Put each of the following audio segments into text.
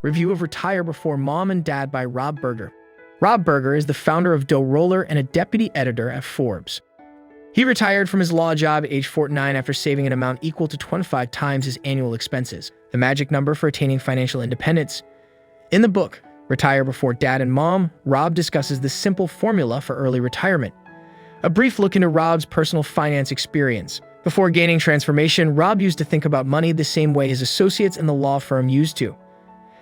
Review of Retire Before Mom and Dad by Rob Berger. Rob Berger is the founder of Dough Roller and a deputy editor at Forbes. He retired from his law job at age 49 after saving an amount equal to 25 times his annual expenses, the magic number for attaining financial independence. In the book, Retire Before Dad and Mom, Rob discusses the simple formula for early retirement. A brief look into Rob's personal finance experience. Before gaining transformation, Rob used to think about money the same way his associates in the law firm used to.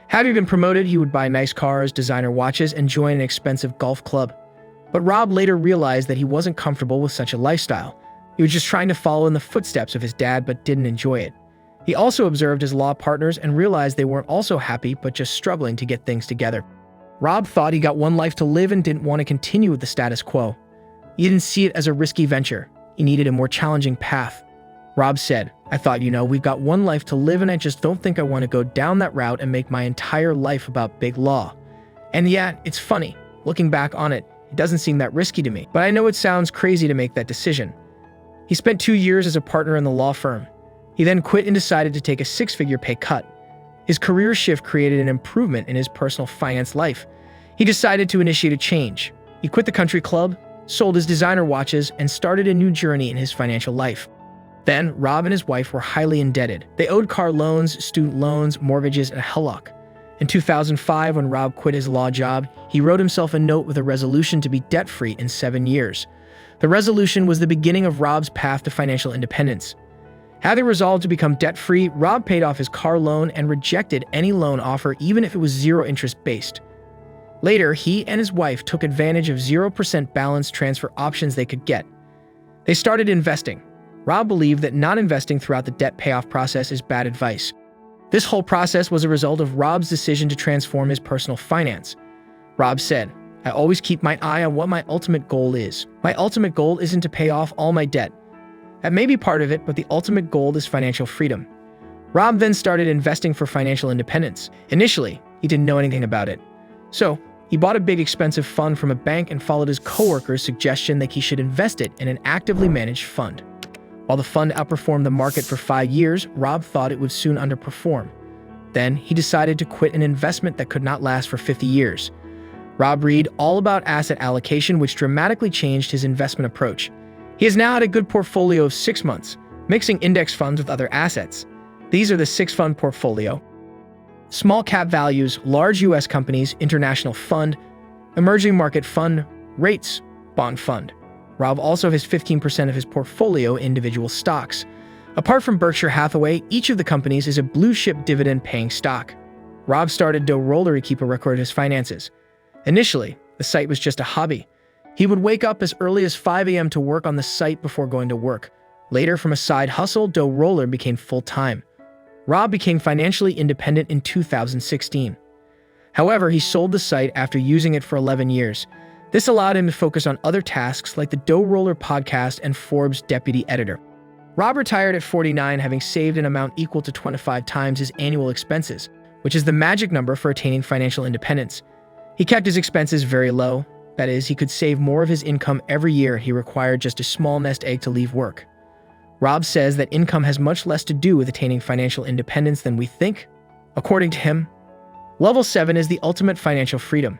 Having been promoted, he would buy nice cars, designer watches, and join an expensive golf club. But Rob later realized that he wasn't comfortable with such a lifestyle. He was just trying to follow in the footsteps of his dad but didn't enjoy it. He also observed his law partners and realized they weren't also happy but just struggling to get things together. Rob thought he got one life to live and didn't want to continue with the status quo. He didn't see it as a risky venture. He needed a more challenging path. Rob said, "I thought, we've got one life to live and I just don't think I want to go down that route and make my entire life about big law." And yeah, it's funny. Looking back on it, it doesn't seem that risky to me, but I know it sounds crazy to make that decision. He spent 2 years as a partner in the law firm. He then quit and decided to take a 6-figure pay cut. His career shift created an improvement in his personal finance life. He decided to initiate a change. He quit the country club, sold his designer watches, and started a new journey in his financial life. Then, Rob and his wife were highly indebted. They owed car loans, student loans, mortgages, and a HELOC. In 2005, when Rob quit his law job, he wrote himself a note with a resolution to be debt-free in 7 years. The resolution was the beginning of Rob's path to financial independence. Having resolved to become debt-free, Rob paid off his car loan and rejected any loan offer even if it was zero interest-based. Later, he and his wife took advantage of 0% balance transfer options they could get. They started investing. Rob believed that not investing throughout the debt payoff process is bad advice. This whole process was a result of Rob's decision to transform his personal finance. Rob said, "I always keep my eye on what my ultimate goal is. My ultimate goal isn't to pay off all my debt. That may be part of it, but the ultimate goal is financial freedom." Rob then started investing for financial independence. Initially, he didn't know anything about it. So, he bought a big expensive fund from a bank and followed his coworker's suggestion that he should invest it in an actively managed fund. While the fund outperformed the market for 5 years, Rob thought it would soon underperform. Then, he decided to quit an investment that could not last for 50 years. Rob read all about asset allocation, which dramatically changed his investment approach. He has now had a good portfolio of 6 months, mixing index funds with other assets. These are the 6-fund portfolio: small cap values, large U.S. companies, international fund, emerging market fund, rates, bond fund. Rob also has 15% of his portfolio in individual stocks. Apart from Berkshire Hathaway, each of the companies is a blue-chip dividend-paying stock. Rob started Dough Roller to keep a record of his finances. Initially, the site was just a hobby. He would wake up as early as 5 a.m. to work on the site before going to work. Later, from a side hustle, Dough Roller became full-time. Rob became financially independent in 2016. However, he sold the site after using it for 11 years. This allowed him to focus on other tasks like the Dough Roller podcast and Forbes deputy editor. Rob retired at 49, having saved an amount equal to 25 times his annual expenses, which is the magic number for attaining financial independence. He kept his expenses very low. That is, he could save more of his income every year. He required just a small nest egg to leave work. Rob says that income has much less to do with attaining financial independence than we think. According to him, Level 7 is the ultimate financial freedom.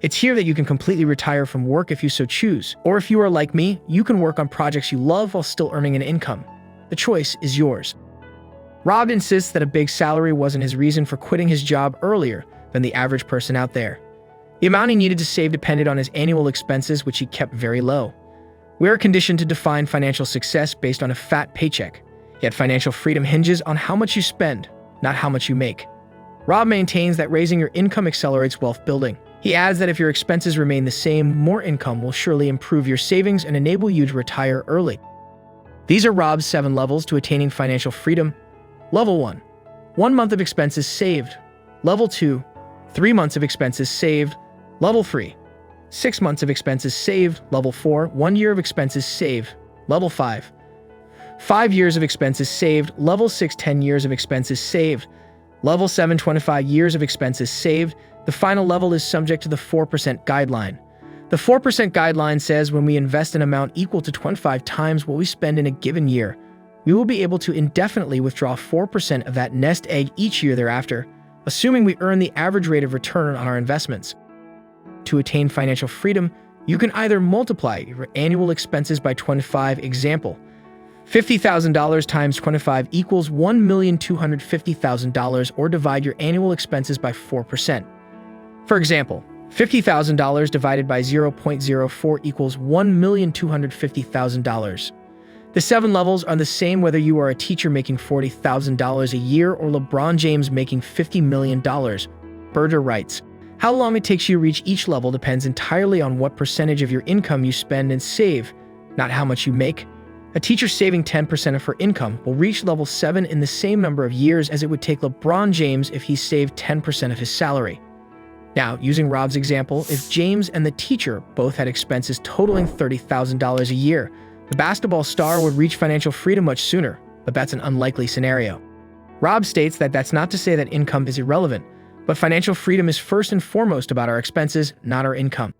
It's here that you can completely retire from work if you so choose, or if you are like me, you can work on projects you love while still earning an income. The choice is yours. Rob insists that a big salary wasn't his reason for quitting his job earlier than the average person out there. The amount he needed to save depended on his annual expenses, which he kept very low. We are conditioned to define financial success based on a fat paycheck, yet financial freedom hinges on how much you spend, not how much you make. Rob maintains that raising your income accelerates wealth building. He adds that if your expenses remain the same, more income will surely improve your savings and enable you to retire early. These are Rob's 7 levels to attaining financial freedom. Level 1, 1 month of expenses saved. Level 2, 3 months of expenses saved. Level 3, 6 months of expenses saved. Level 4, 1 year of expenses saved. Level 5, 5 years of expenses saved. Level 6, 10 years of expenses saved. Level 7, 25 years of expenses saved. The final level is subject to the 4% guideline. The 4% guideline says when we invest an amount equal to 25 times what we spend in a given year, we will be able to indefinitely withdraw 4% of that nest egg each year thereafter. assuming we earn the average rate of return on our investments. To attain financial freedom, you can either multiply your annual expenses by 25, example, $50,000 times 25 equals $1,250,000, or divide your annual expenses by 4%. For example, $50,000 divided by 0.04 equals $1,250,000. The 7 levels are the same whether you are a teacher making $40,000 a year or LeBron James making $50 million. Berger writes, "How long it takes you to reach each level depends entirely on what percentage of your income you spend and save, not how much you make. A teacher saving 10% of her income will reach level 7 in the same number of years as it would take LeBron James if he saved 10% of his salary." Now, using Rob's example, if James and the teacher both had expenses totaling $30,000 a year, the basketball star would reach financial freedom much sooner, but that's an unlikely scenario. Rob states that that's not to say that income is irrelevant, but financial freedom is first and foremost about our expenses, not our income.